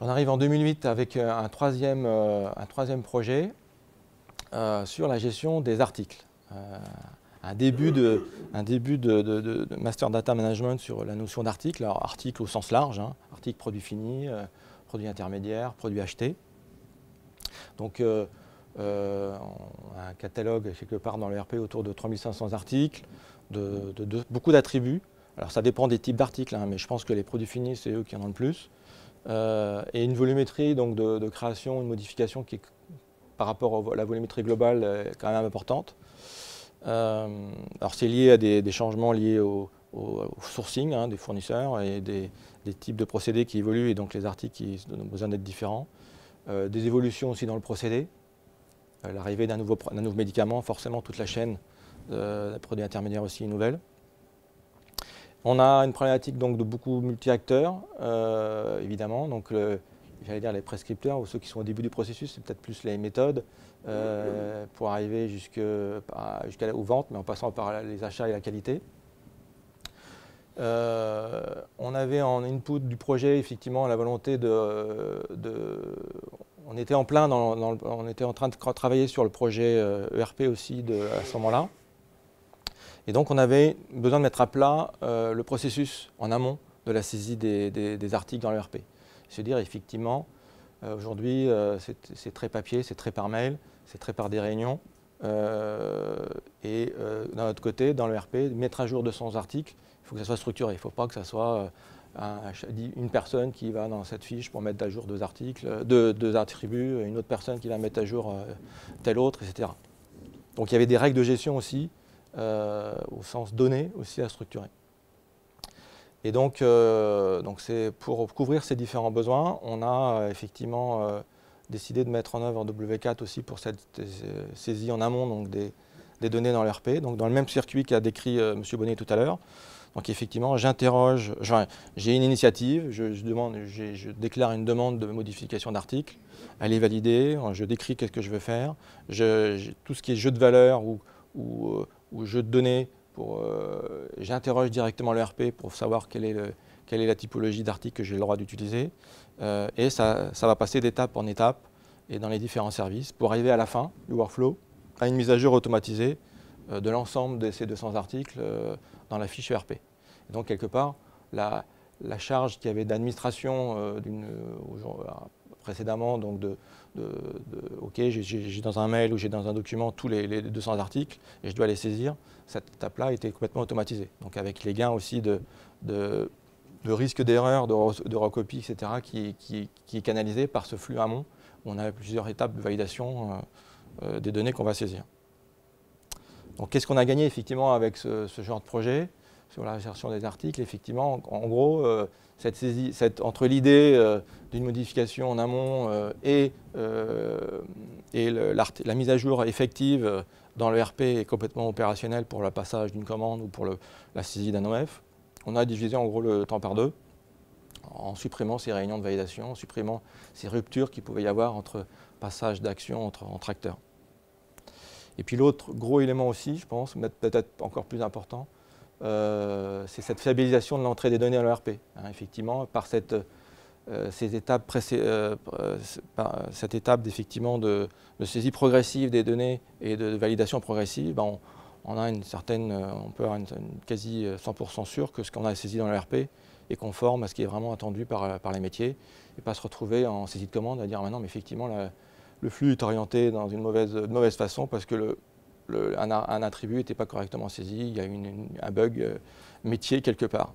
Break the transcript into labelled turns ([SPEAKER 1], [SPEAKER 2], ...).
[SPEAKER 1] On arrive en 2008 avec un troisième projet sur la gestion des articles. Un début de master data management sur la notion d'article, alors article au sens large, hein, article produit fini, produit intermédiaire, produit acheté. Donc on a un catalogue quelque part dans le RP autour de 3500 articles, beaucoup d'attributs. Alors ça dépend des types d'articles, hein, mais je pense que les produits finis, c'est eux qui en ont le plus. Et une volumétrie donc, de création, une modification qui est, par rapport à la volumétrie globale, est quand même importante. Alors c'est lié à des changements liés au sourcing hein, des fournisseurs et des types de procédés qui évoluent et donc les articles qui ont besoin d'être différents. Des évolutions aussi dans le procédé. L'arrivée d'un nouveau médicament, forcément toute la chaîne de produits intermédiaires aussi est nouvelle. On a une problématique donc, de beaucoup multi-acteurs, évidemment. Donc, j'allais dire les prescripteurs ou ceux qui sont au début du processus, c'est peut-être plus les méthodes pour arriver jusqu'aux ventes, mais en passant par les achats et la qualité. On avait en input du projet effectivement la volonté on était en plein on était en train de travailler sur le projet ERP aussi à ce moment-là. Et donc on avait besoin de mettre à plat le processus en amont de la saisie des articles dans l'ERP. C'est-à-dire effectivement, aujourd'hui c'est très papier, c'est très par mail, c'est très par des réunions. Et d'un autre côté, dans l'ERP, mettre à jour 200 articles, il faut que ça soit structuré. Il ne faut pas que ça soit une personne qui va dans cette fiche pour mettre à jour deux articles, deux attributs, une autre personne qui va mettre à jour tel autre, etc. Donc il y avait des règles de gestion aussi, au sens donné aussi à structurer. Et donc c'est pour couvrir ces différents besoins, on a effectivement décidé de mettre en œuvre W4 aussi pour cette saisie en amont donc des données dans l'ERP, donc dans le même circuit qu'a décrit M. Bonnet tout à l'heure. Donc effectivement, j'ai une initiative, je déclare une demande de modification d'article, elle est validée, je décris qu'est-ce que je veux faire, tout ce qui est jeu de valeur ou jeu de données, j'interroge directement l'ERP pour savoir quelle est la typologie d'article que j'ai le droit d'utiliser. Et ça va passer d'étape en étape et dans les différents services pour arriver à la fin du workflow à une mise à jour automatisée de l'ensemble de ces 200 articles dans la fiche ERP. Et donc quelque part, la charge qu'il y avait d'administration précédemment, donc OK, j'ai dans un mail ou j'ai dans un document tous les 200 articles et je dois les saisir, cette étape-là était complètement automatisée. Donc avec les gains aussi de risque d'erreur, de recopie, etc., qui est canalisé par ce flux amont, où on a plusieurs étapes de validation des données qu'on va saisir. Donc qu'est-ce qu'on a gagné effectivement avec ce genre de projet sur la gestion des articles? Effectivement, en gros, cette saisie, entre l'idée d'une modification en amont et la mise à jour effective dans le RP est complètement opérationnelle pour le passage d'une commande ou pour la saisie d'un OF. On a divisé en gros le temps par deux en supprimant ces réunions de validation, en supprimant ces ruptures qu'il pouvait y avoir entre passage d'action entre acteurs. Et puis l'autre gros élément aussi, je pense, peut-être encore plus important, c'est cette fiabilisation de l'entrée des données à l'ERP. Hein, effectivement, par cette étape effectivement de saisie progressive des données et de validation progressive, ben on peut avoir une quasi 100% sûr que ce qu'on a saisi dans l'ERP est conforme à ce qui est vraiment attendu par les métiers et pas se retrouver en saisie de commande à dire ah, non mais effectivement le flux est orienté dans une mauvaise façon parce que un attribut n'était pas correctement saisi, il y a eu un bug métier quelque part.